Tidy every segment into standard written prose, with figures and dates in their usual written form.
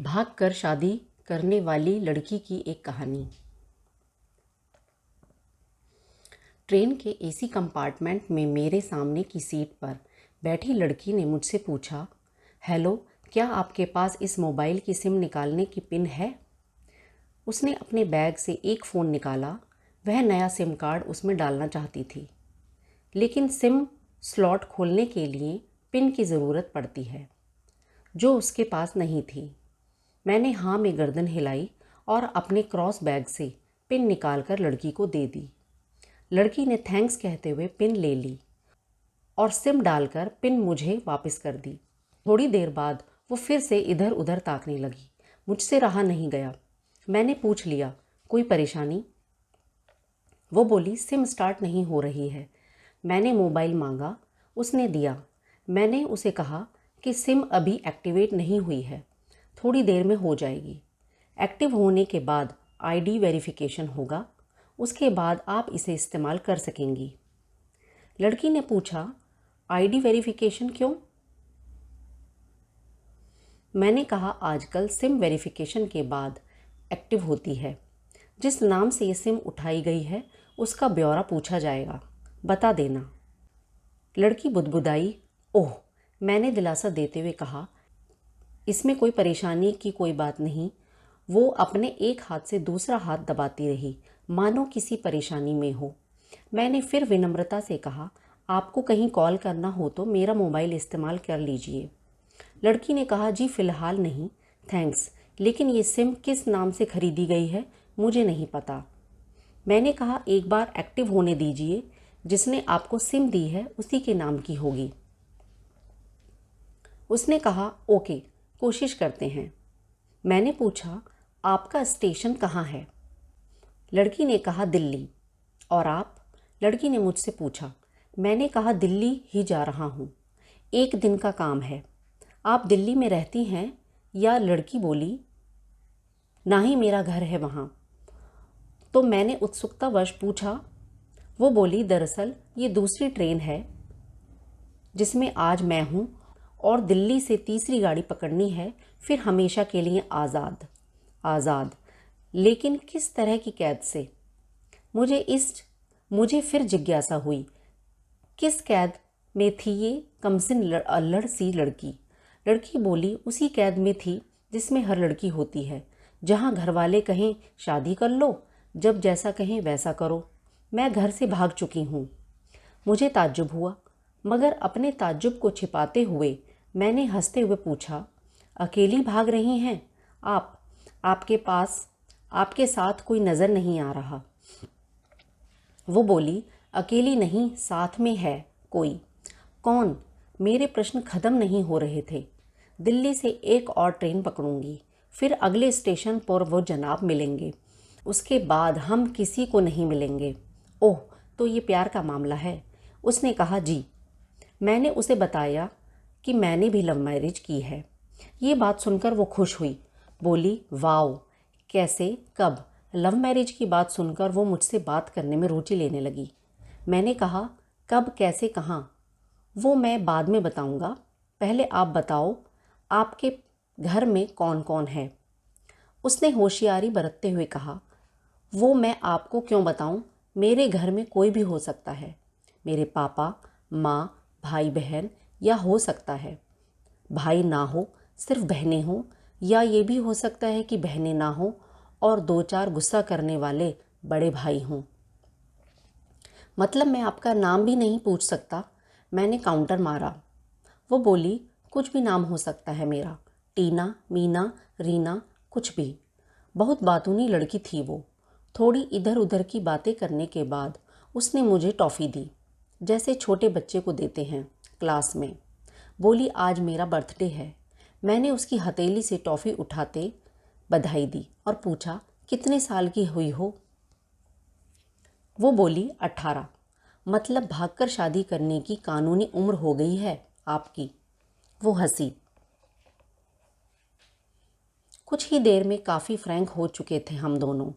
भागकर शादी करने वाली लड़की की एक कहानी। ट्रेन के एसी कंपार्टमेंट में मेरे सामने की सीट पर बैठी लड़की ने मुझसे पूछा, हेलो, क्या आपके पास इस मोबाइल की सिम निकालने की पिन है? उसने अपने बैग से एक फ़ोन निकाला। वह नया सिम कार्ड उसमें डालना चाहती थी, लेकिन सिम स्लॉट खोलने के लिए पिन की ज़रूरत पड़ती है, जो उसके पास नहीं थी। मैंने हाँ में गर्दन हिलाई और अपने क्रॉस बैग से पिन निकालकर लड़की को दे दी। लड़की ने थैंक्स कहते हुए पिन ले ली और सिम डालकर पिन मुझे वापस कर दी। थोड़ी देर बाद वो फिर से इधर उधर ताकने लगी। मुझसे रहा नहीं गया। मैंने पूछ लिया, कोई परेशानी? वो बोली, सिम स्टार्ट नहीं हो रही है। मैंने मोबाइल मांगा, उसने दिया। मैंने उसे कहा कि सिम अभी एक्टिवेट नहीं हुई है, थोड़ी देर में हो जाएगी। एक्टिव होने के बाद आईडी वेरिफिकेशन होगा, उसके बाद आप इसे इस्तेमाल कर सकेंगी। लड़की ने पूछा, आईडी वेरिफिकेशन क्यों? मैंने कहा, आजकल सिम वेरिफिकेशन के बाद एक्टिव होती है। जिस नाम से ये सिम उठाई गई है उसका ब्यौरा पूछा जाएगा, बता देना। लड़की बुदबुदाई। ओह, मैंने दिलासा देते हुए कहा, इसमें कोई परेशानी की कोई बात नहीं। वो अपने एक हाथ से दूसरा हाथ दबाती रही, मानो किसी परेशानी में हो। मैंने फिर विनम्रता से कहा, आपको कहीं कॉल करना हो तो मेरा मोबाइल इस्तेमाल कर लीजिए। लड़की ने कहा, जी फ़िलहाल नहीं, थैंक्स, लेकिन ये सिम किस नाम से खरीदी गई है मुझे नहीं पता। मैंने कहा, एक बार एक्टिव होने दीजिए, जिसने आपको सिम दी है उसी के नाम की होगी। उसने कहा, ओके, कोशिश करते हैं। मैंने पूछा, आपका स्टेशन कहाँ है? लड़की ने कहा, दिल्ली। और आप? लड़की ने मुझसे पूछा। मैंने कहा, दिल्ली ही जा रहा हूँ, एक दिन का काम है। आप दिल्ली में रहती हैं या? लड़की बोली, ना ही मेरा घर है वहाँ। तो मैंने उत्सुकतावश पूछा। वो बोली, दरअसल ये दूसरी ट्रेन है जिसमें आज मैं हूँ और दिल्ली से तीसरी गाड़ी पकड़नी है, फिर हमेशा के लिए आज़ाद। आज़ाद, लेकिन किस तरह की कैद से? मुझे फिर जिज्ञासा हुई, किस कैद में थी ये कमसिन अल्लड़ सी लड़की? लड़की बोली, उसी कैद में थी जिसमें हर लड़की होती है, जहाँ घर वाले कहें शादी कर लो, जब जैसा कहें वैसा करो। मैं घर से भाग चुकी हूँ। मुझे ताज्जुब हुआ, मगर अपने ताज्जुब को छिपाते हुए मैंने हंसते हुए पूछा, अकेली भाग रही हैं आप? आपके साथ कोई नज़र नहीं आ रहा। वो बोली, अकेली नहीं, साथ में है कोई। कौन? मेरे प्रश्न खत्म नहीं हो रहे थे। दिल्ली से एक और ट्रेन पकड़ूंगी, फिर अगले स्टेशन पर वो जनाब मिलेंगे, उसके बाद हम किसी को नहीं मिलेंगे। ओह, तो ये प्यार का मामला है? उसने कहा, जी। मैंने उसे बताया कि मैंने भी लव मैरिज की है। ये बात सुनकर वो खुश हुई, बोली, वाओ, कैसे, कब? लव मैरिज की बात सुनकर वो मुझसे बात करने में रुचि लेने लगी। मैंने कहा, कब, कैसे, कहाँ? वो मैं बाद में बताऊंगा, पहले आप बताओ, आपके घर में कौन कौन है? उसने होशियारी बरतते हुए कहा, वो मैं आपको क्यों बताऊं? मेरे घर में कोई भी हो सकता है। मेरे पापा, माँ, भाई बहन, या हो सकता है भाई ना हो, सिर्फ बहनें हों, या ये भी हो सकता है कि बहनें ना हो और दो चार गुस्सा करने वाले बड़े भाई हों। मतलब मैं आपका नाम भी नहीं पूछ सकता? मैंने काउंटर मारा। वो बोली, कुछ भी नाम हो सकता है मेरा, टीना, मीना, रीना, कुछ भी। बहुत बातूनी लड़की थी वो। थोड़ी इधर उधर की बातें करने के बाद उसने मुझे टॉफ़ी दी, जैसे छोटे बच्चे को देते हैं क्लास में। बोली, आज मेरा बर्थडे है। मैंने उसकी हथेली से टॉफ़ी उठाते बधाई दी और पूछा, कितने साल की हुई हो? वो बोली, 18। मतलब भागकर शादी करने की कानूनी उम्र हो गई है आपकी? वो हंसी। कुछ ही देर में काफ़ी फ्रैंक हो चुके थे हम दोनों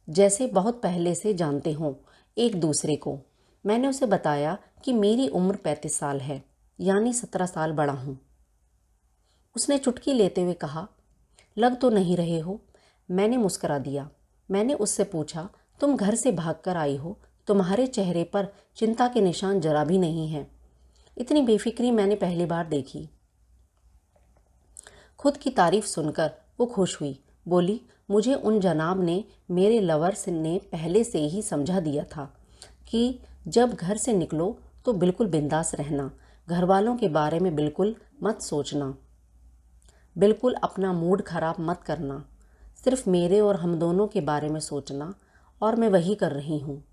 जैसे बहुत पहले से जानते हों एक दूसरे को। मैंने उसे बताया कि मेरी उम्र 35 साल है, यानी 17 साल बड़ा हूँ। उसने चुटकी लेते हुए कहा, लग तो नहीं रहे हो। मैंने मुस्करा दिया। मैंने उससे पूछा, तुम घर से भागकर आई हो, तुम्हारे चेहरे पर चिंता के निशान जरा भी नहीं हैं। इतनी बेफिक्री मैंने पहली बार देखी। खुद की तारीफ सुनकर वो खुश हुई। बोली, मुझे उन जनाब ने, मेरे लवर्स ने पहले से ही समझा दिया था कि जब घर से निकलो तो बिल्कुल बिंदास रहना, घर वालों के बारे में बिल्कुल मत सोचना, बिल्कुल अपना मूड खराब मत करना, सिर्फ मेरे और हम दोनों के बारे में सोचना, और मैं वही कर रही हूँ।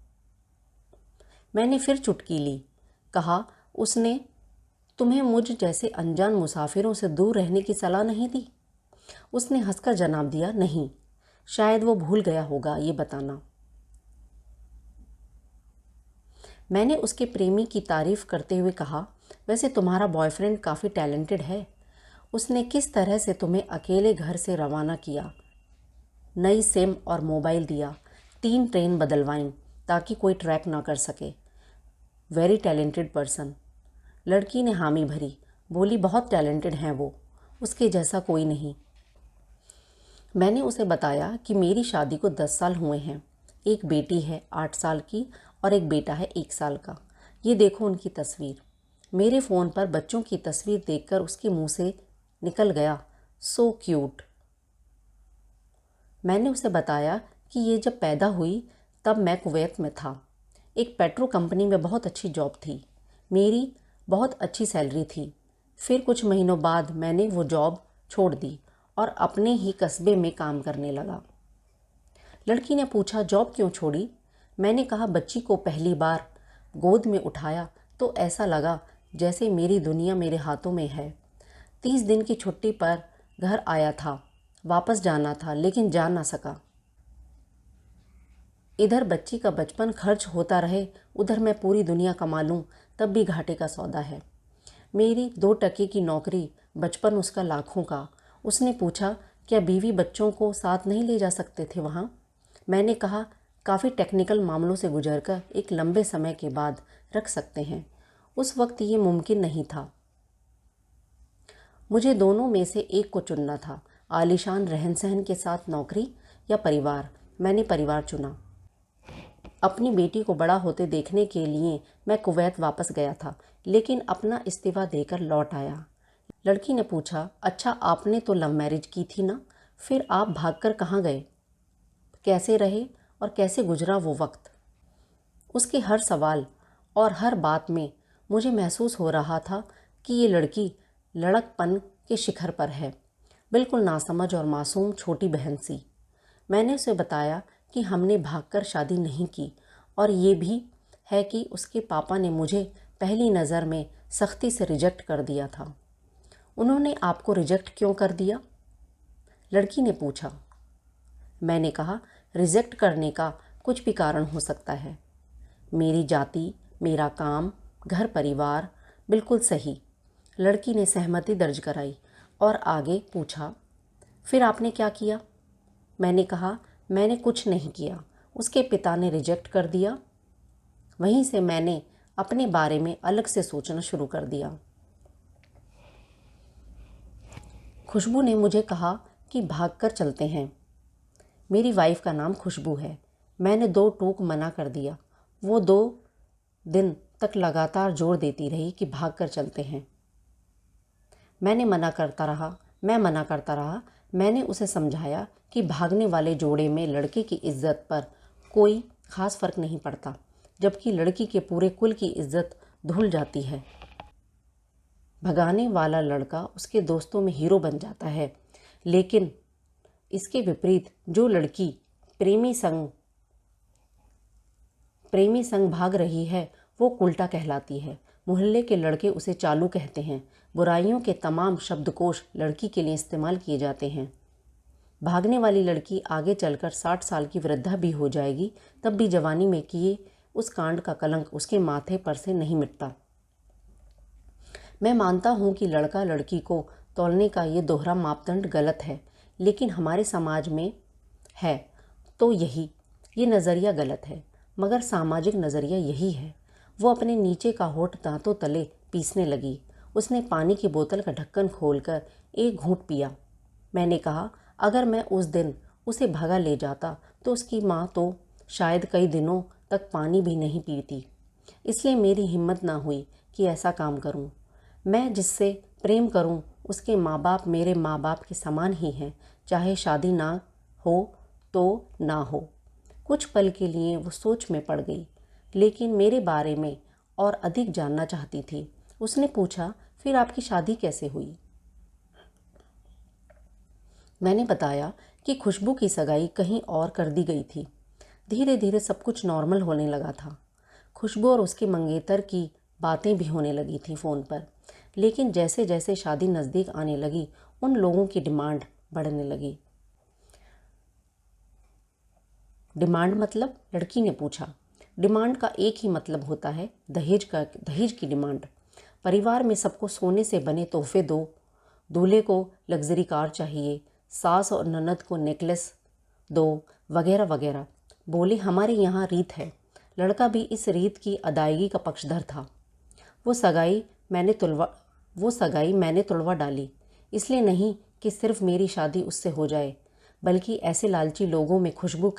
मैंने फिर चुटकी ली। कहा, उसने तुम्हें मुझ जैसे अनजान मुसाफिरों से दूर रहने की सलाह नहीं दी? उसने हंसकर जवाब दिया, नहीं, शायद वो भूल गया होगा ये बताना। मैंने उसके प्रेमी की तारीफ करते हुए कहा, वैसे तुम्हारा बॉयफ्रेंड काफ़ी टैलेंटेड है। उसने किस तरह से तुम्हें अकेले घर से रवाना किया, नई सिम और मोबाइल दिया, 3 ट्रेन बदलवाईं ताकि कोई ट्रैक ना कर सके। Very talented person. लड़की ने हामी भरी। बोली, बहुत टैलेंटेड हैं वो, उसके जैसा कोई नहीं। मैंने उसे बताया कि मेरी शादी को 10 साल हुए हैं। एक बेटी है 8 साल की और एक बेटा है 1 साल का। ये देखो उनकी तस्वीर। मेरे फ़ोन पर बच्चों की तस्वीर देखकर उसके मुंह से निकल गया, सो क्यूट। मैंने उसे बताया कि ये जब पैदा हुई तब मैं कुवैत में था। एक पेट्रो कंपनी में बहुत अच्छी जॉब थी। मेरी बहुत अच्छी सैलरी थी। फिर कुछ महीनों बाद मैंने वो जॉब छोड़ दी और अपने ही कस्बे में काम करने लगा। लड़की ने पूछा, जॉब क्यों छोड़ी? मैंने कहा, बच्ची को पहली बार गोद में उठाया तो ऐसा लगा जैसे मेरी दुनिया मेरे हाथों में है। 30 दिन की छुट्टी पर घर आया था, वापस जाना था लेकिन जा ना सका। इधर बच्ची का बचपन खर्च होता रहे, उधर मैं पूरी दुनिया कमा लूँ तब भी घाटे का सौदा है। मेरी 2 टके की नौकरी, बचपन उसका लाखों का। उसने पूछा, क्या बीवी बच्चों को साथ नहीं ले जा सकते थे वहाँ? मैंने कहा, काफ़ी टेक्निकल मामलों से गुजरकर एक लंबे समय के बाद रख सकते हैं। उस वक्त ये मुमकिन नहीं था। मुझे दोनों में से एक को चुनना था, आलीशान रहन सहन के साथ नौकरी या परिवार। मैंने परिवार चुना। अपनी बेटी को बड़ा होते देखने के लिए मैं कुवैत वापस गया था, लेकिन अपना इस्तीफ़ा देकर लौट आया। लड़की ने पूछा, अच्छा आपने तो लव मैरिज की थी ना, फिर आप भागकर कहाँ गए? कैसे रहे और कैसे गुजरा वो वक्त? उसके हर सवाल और हर बात में मुझे महसूस हो रहा था कि ये लड़की लड़कपन के शिखर पर है, बिल्कुल नासमझ और मासूम छोटी बहन सी। मैंने उसे बताया कि हमने भागकर शादी नहीं की और ये भी है कि उसके पापा ने मुझे पहली नज़र में सख्ती से रिजेक्ट कर दिया था। उन्होंने आपको रिजेक्ट क्यों कर दिया? लड़की ने पूछा। मैंने कहा, रिजेक्ट करने का कुछ भी कारण हो सकता है। मेरी जाति, मेरा काम, घर परिवार, बिल्कुल सही। लड़की ने सहमति दर्ज कराई और आगे पूछा, फिर आपने क्या किया? मैंने कहा, मैंने कुछ नहीं किया, उसके पिता ने रिजेक्ट कर दिया। वहीं से मैंने अपने बारे में अलग से सोचना शुरू कर दिया। खुशबू ने मुझे कहा कि भागकर चलते हैं। मेरी वाइफ का नाम खुशबू है। मैंने 2 टूक मना कर दिया। वो 2 दिन तक लगातार जोर देती रही कि भागकर चलते हैं। मैं मना करता रहा। मैंने उसे समझाया कि भागने वाले जोड़े में लड़के की इज्जत पर कोई ख़ास फ़र्क नहीं पड़ता, जबकि लड़की के पूरे कुल की इज्जत धुल जाती है। भगाने वाला लड़का उसके दोस्तों में हीरो बन जाता है, लेकिन इसके विपरीत जो लड़की प्रेमी संग भाग रही है वो उल्टा कहलाती है। मोहल्ले के लड़के उसे चालू कहते हैं। बुराइयों के तमाम शब्दकोश लड़की के लिए इस्तेमाल किए जाते हैं। भागने वाली लड़की आगे चलकर 60 साल की वृद्धा भी हो जाएगी, तब भी जवानी में किए उस कांड का कलंक उसके माथे पर से नहीं मिटता। मैं मानता हूँ कि लड़का लड़की को तौलने का ये दोहरा मापदंड गलत है, लेकिन हमारे समाज में है तो ये नज़रिया गलत है, मगर सामाजिक नज़रिया यही है। वो अपने नीचे का होठ दांतों तले पीसने लगी। उसने पानी की बोतल का ढक्कन खोलकर एक घूंट पिया। मैंने कहा, अगर मैं उस दिन उसे भगा ले जाता तो उसकी माँ तो शायद कई दिनों तक पानी भी नहीं पीती। इसलिए मेरी हिम्मत ना हुई कि ऐसा काम करूं। मैं जिससे प्रेम करूं उसके माँ बाप मेरे माँ बाप के समान ही हैं, चाहे शादी ना हो तो ना हो। कुछ पल के लिए वो सोच में पड़ गई, लेकिन मेरे बारे में और अधिक जानना चाहती थी। उसने पूछा, फिर आपकी शादी कैसे हुई? मैंने बताया कि खुशबू की सगाई कहीं और कर दी गई थी। धीरे धीरे सब कुछ नॉर्मल होने लगा था। खुशबू और उसके मंगेतर की बातें भी होने लगी थी फ़ोन पर, लेकिन जैसे जैसे शादी नज़दीक आने लगी उन लोगों की डिमांड बढ़ने लगी। डिमांड मतलब? लड़की ने पूछा। डिमांड का एक ही मतलब होता है, दहेज की डिमांड। परिवार में सबको सोने से बने तोहफे दो, दूल्हे को लग्जरी कार चाहिए, सास और ननद को नेकलेस दो, वगैरह वगैरह। बोले, हमारे यहाँ रीत है। लड़का भी इस रीत की अदायगी का पक्षधर था। वो सगाई मैंने तुड़वा डाली, इसलिए नहीं कि सिर्फ मेरी शादी उससे हो जाए, बल्कि ऐसे लालची लोगों में खुशबू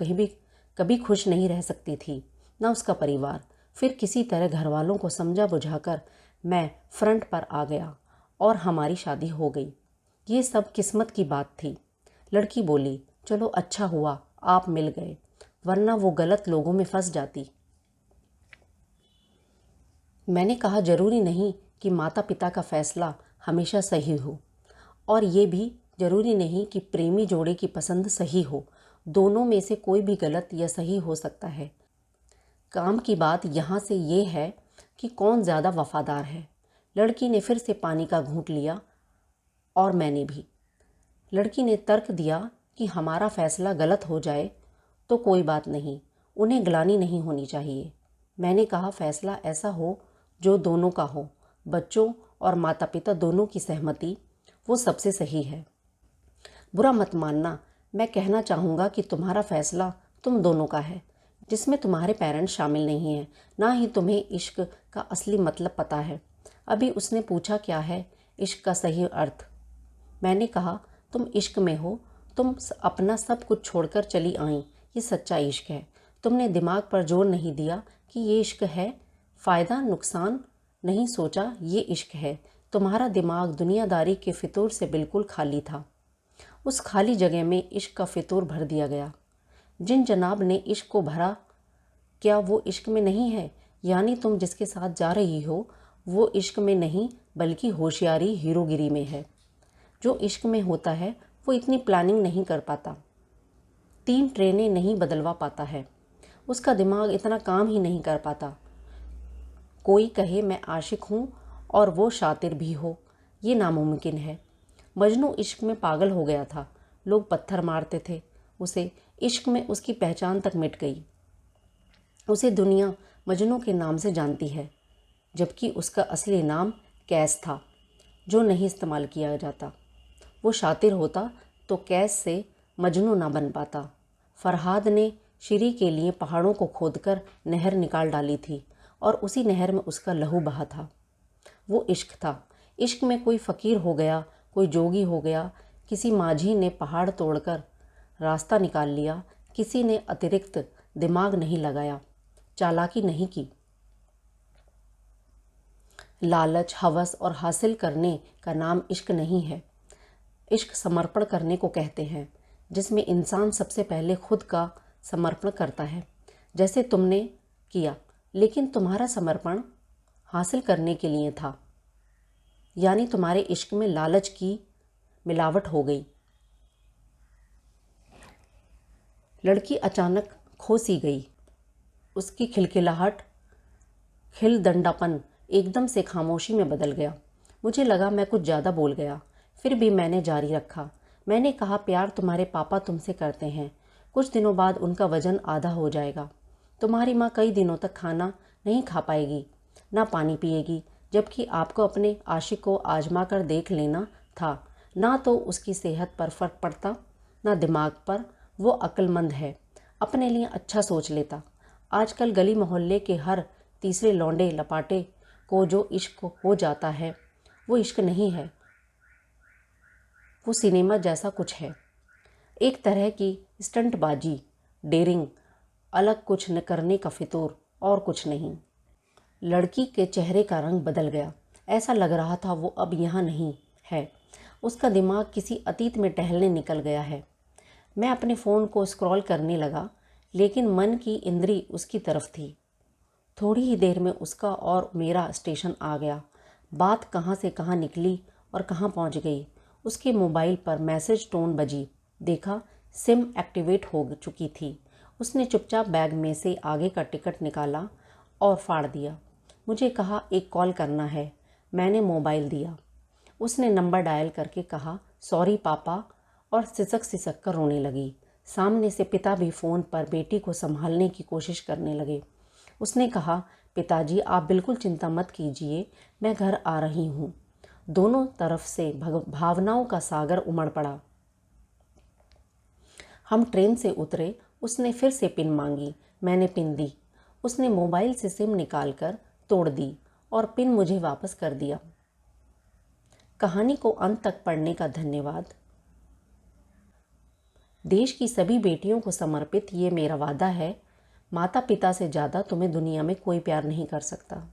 कभी खुश नहीं रह सकती थी, ना उसका परिवार। फिर किसी तरह घर वालों को समझा बुझाकर मैं फ्रंट पर आ गया और हमारी शादी हो गई। ये सब किस्मत की बात थी। लड़की बोली, चलो अच्छा हुआ आप मिल गए, वरना वो गलत लोगों में फंस जाती। मैंने कहा, जरूरी नहीं कि माता पिता का फैसला हमेशा सही हो, और ये भी जरूरी नहीं कि प्रेमी जोड़े की पसंद सही हो। दोनों में से कोई भी गलत या सही हो सकता है। काम की बात यहाँ से ये है कि कौन ज़्यादा वफादार है। लड़की ने फिर से पानी का घूंट लिया और मैंने भी। लड़की ने तर्क दिया कि हमारा फैसला गलत हो जाए तो कोई बात नहीं, उन्हें ग्लानि नहीं होनी चाहिए। मैंने कहा, फैसला ऐसा हो जो दोनों का हो, बच्चों और माता पिता दोनों की सहमति, वो सबसे सही है। बुरा मत मानना, मैं कहना चाहूँगा कि तुम्हारा फैसला तुम दोनों का है, जिसमें तुम्हारे पेरेंट्स शामिल नहीं हैं, ना ही तुम्हें इश्क का असली मतलब पता है। अभी उसने पूछा, क्या है इश्क का सही अर्थ? मैंने कहा, तुम इश्क में हो, तुम अपना सब कुछ छोड़कर चली आईं, ये सच्चा इश्क है। तुमने दिमाग पर जोर नहीं दिया कि ये इश्क है, फ़ायदा नुकसान नहीं सोचा, ये इश्क है। तुम्हारा दिमाग दुनियादारी के फितूर से बिल्कुल खाली था। उस खाली जगह में इश्क का फितूर भर दिया गया। जिन जनाब ने इश्क को भरा, क्या वो इश्क में नहीं है? यानी तुम जिसके साथ जा रही हो वो इश्क में नहीं, बल्कि होशियारी हीरोगिरी में है। जो इश्क में होता है वो इतनी प्लानिंग नहीं कर पाता, 3 ट्रेनें नहीं बदलवा पाता है, उसका दिमाग इतना काम ही नहीं कर पाता। कोई कहे मैं आशिक हूँ और वो शातिर भी हो, ये नामुमकिन है। मजनू इश्क में पागल हो गया था, लोग पत्थर मारते थे उसे। इश्क में उसकी पहचान तक मिट गई। उसे दुनिया मजनू के नाम से जानती है, जबकि उसका असली नाम कैस था, जो नहीं इस्तेमाल किया जाता। वो शातिर होता तो कैस से मजनू ना बन पाता। फरहाद ने श्री के लिए पहाड़ों को खोदकर नहर निकाल डाली थी और उसी नहर में उसका लहू बहा था। वो इश्क था। इश्क में कोई फ़कीर हो गया, कोई जोगी हो गया, किसी माझी ने पहाड़ तोड़कर रास्ता निकाल लिया, किसी ने अतिरिक्त दिमाग नहीं लगाया, चालाकी नहीं की। लालच, हवस और हासिल करने का नाम इश्क नहीं है। इश्क समर्पण करने को कहते हैं, जिसमें इंसान सबसे पहले खुद का समर्पण करता है, जैसे तुमने किया। लेकिन तुम्हारा समर्पण हासिल करने के लिए था, यानी तुम्हारे इश्क में लालच की मिलावट हो गई। लड़की अचानक खो सी गई। उसकी खिलखिलाहट, खिलदंडापन एकदम से खामोशी में बदल गया। मुझे लगा मैं कुछ ज़्यादा बोल गया, फिर भी मैंने जारी रखा। मैंने कहा, प्यार तुम्हारे पापा तुमसे करते हैं, कुछ दिनों बाद उनका वजन आधा हो जाएगा। तुम्हारी माँ कई दिनों तक खाना नहीं खा पाएगी, ना पानी पिएगी, जबकि आपको अपने आशिक को आजमा कर देख लेना था। ना तो उसकी सेहत पर फ़र्क पड़ता, ना दिमाग पर। वो अक्लमंद है, अपने लिए अच्छा सोच लेता। आजकल गली मोहल्ले के हर तीसरे लौंडे लपाटे को जो इश्क हो जाता है, वो इश्क नहीं है, वो सिनेमा जैसा कुछ है, एक तरह की स्टंटबाजी, डेयरिंग, अलग कुछ न करने का फितूर, और कुछ नहीं। लड़की के चेहरे का रंग बदल गया। ऐसा लग रहा था वो अब यहाँ नहीं है, उसका दिमाग किसी अतीत में टहलने निकल गया है। मैं अपने फ़ोन को स्क्रॉल करने लगा, लेकिन मन की इंद्री उसकी तरफ थी। थोड़ी ही देर में उसका और मेरा स्टेशन आ गया। बात कहाँ से कहाँ निकली और कहाँ पहुँच गई। उसके मोबाइल पर मैसेज टोन बजी। देखा, सिम एक्टिवेट हो चुकी थी। उसने चुपचाप बैग में से आगे का टिकट निकाला और फाड़ दिया। मुझे कहा, एक कॉल करना है। मैंने मोबाइल दिया। उसने नंबर डायल करके कहा, सॉरी पापा, और सिसक सिसक कर रोने लगी। सामने से पिता भी फ़ोन पर बेटी को संभालने की कोशिश करने लगे। उसने कहा, पिताजी आप बिल्कुल चिंता मत कीजिए, मैं घर आ रही हूँ। दोनों तरफ से भावनाओं का सागर उमड़ पड़ा। हम ट्रेन से उतरे। उसने फिर से पिन मांगी। मैंने पिन दी। उसने मोबाइल से सिम निकालकर तोड़ दी और पिन मुझे वापस कर दिया। कहानी को अंत तक पढ़ने का धन्यवाद। देश की सभी बेटियों को समर्पित ये मेरा वादा है, माता पिता से ज़्यादा तुम्हें दुनिया में कोई प्यार नहीं कर सकता।